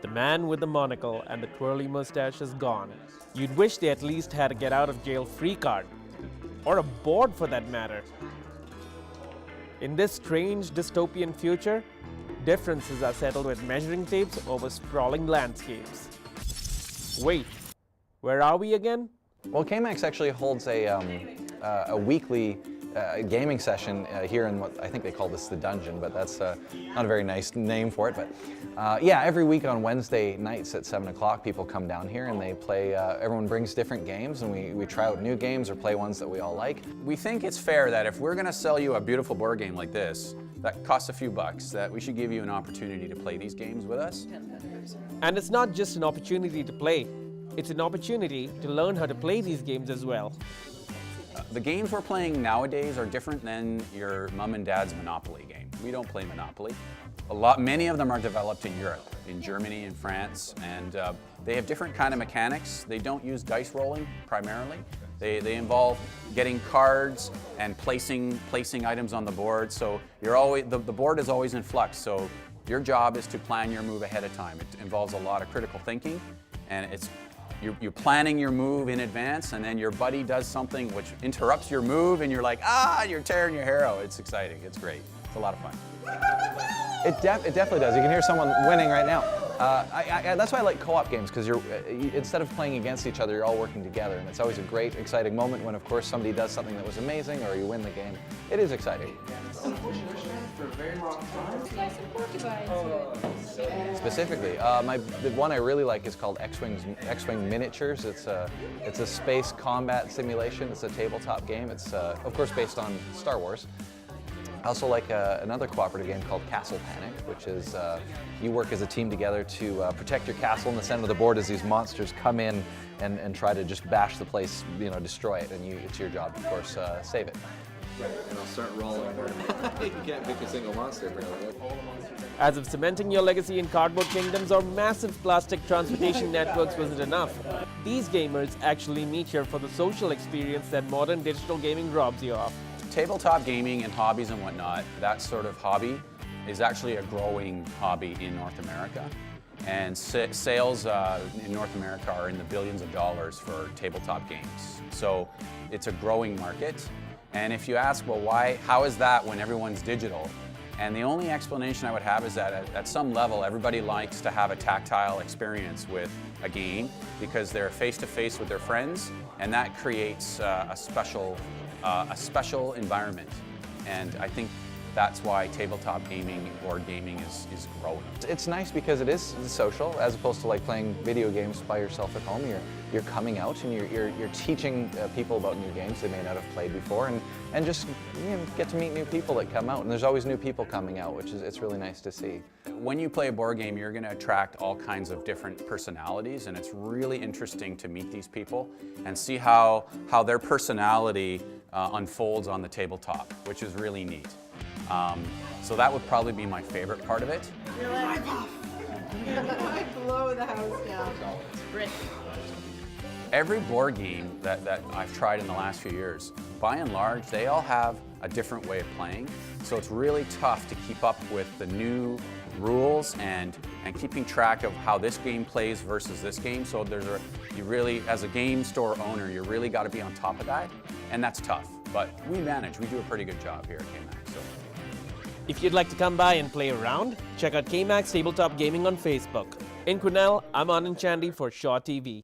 The man with the monocle and the twirly mustache is gone. You'd wish they at least had a get out of jail free card. Or a board for that matter. In this strange dystopian future, differences are settled with measuring tapes over sprawling landscapes. Wait, where are we again? Well, KMAX actually holds a weekly gaming session here in what I think they call this the dungeon, but that's not a very nice name for it. But yeah, every week on Wednesday nights at 7 o'clock, people come down here and they play, everyone brings different games, and we try out new games or play ones that we all like. We think it's fair that if we're going to sell you a beautiful board game like this, that costs a few bucks, that we should give you an opportunity to play these games with us. And it's not just an opportunity to play, it's an opportunity to learn how to play these games as well. The games we're playing nowadays are different than your mom and dad's Monopoly game. We don't play Monopoly. Many of them are developed in Europe, in Germany and France, and they have different kind of mechanics. They don't use dice rolling primarily. They involve getting cards and placing items on the board. So you're always the board is always in flux. So your job is to plan your move ahead of time. It involves a lot of critical thinking, and you're planning your move in advance, and then your buddy does something which interrupts your move, and you're like, you're tearing your hair out. It's exciting. It's great. It's a lot of fun. It definitely does. You can hear someone winning right now. That's why I like co-op games, because instead of playing against each other, you're all working together, and it's always a great, exciting moment when, of course, somebody does something that was amazing or you win the game. It is exciting. For a very long time. Specifically, the one I really like is called X-Wing Miniatures. It's a space combat simulation. It's a tabletop game. It's of course based on Star Wars. I also like another cooperative game called Castle Panic, which is you work as a team together to protect your castle in the center of the board as these monsters come in and try to just bash the place, destroy it, and it's your job, of course, save it. Right, and I'll start rolling. You can't pick a single monster, apparently. As if cementing your legacy in cardboard kingdoms or massive plastic transportation networks wasn't enough, these gamers actually meet here for the social experience that modern digital gaming robs you of. Tabletop gaming and hobbies and whatnot, that sort of hobby is actually a growing hobby in North America. And sales in North America are in the billions of dollars for tabletop games. So it's a growing market. And if you ask, well, how is that when everyone's digital? And the only explanation I would have is that at some level, everybody likes to have a tactile experience with a game because they're face-to-face with their friends, and that creates a special environment. And I think that's why tabletop gaming, board gaming is growing. It's nice because it is social, as opposed to like playing video games by yourself at home. You're coming out and you're teaching people about new games they may not have played before, and just get to meet new people that come out. And there's always new people coming out, which it's really nice to see. When you play a board game, you're going to attract all kinds of different personalities, and it's really interesting to meet these people and see how their personality unfolds on the tabletop, which is really neat. So that would probably be my favorite part of it. You're like, I blow the house down. Brick. Every board game that I've tried in the last few years, by and large, they all have a different way of playing. So it's really tough to keep up with the new rules and keeping track of how this game plays versus this game. So you really, as a game store owner, you really got to be on top of that, and that's tough. But we do a pretty good job here at KMAX. So. If you'd like to come by and play around, check out KMAX Tabletop Gaming on Facebook. In Quesnel, I'm Anand Chandy for Shaw TV.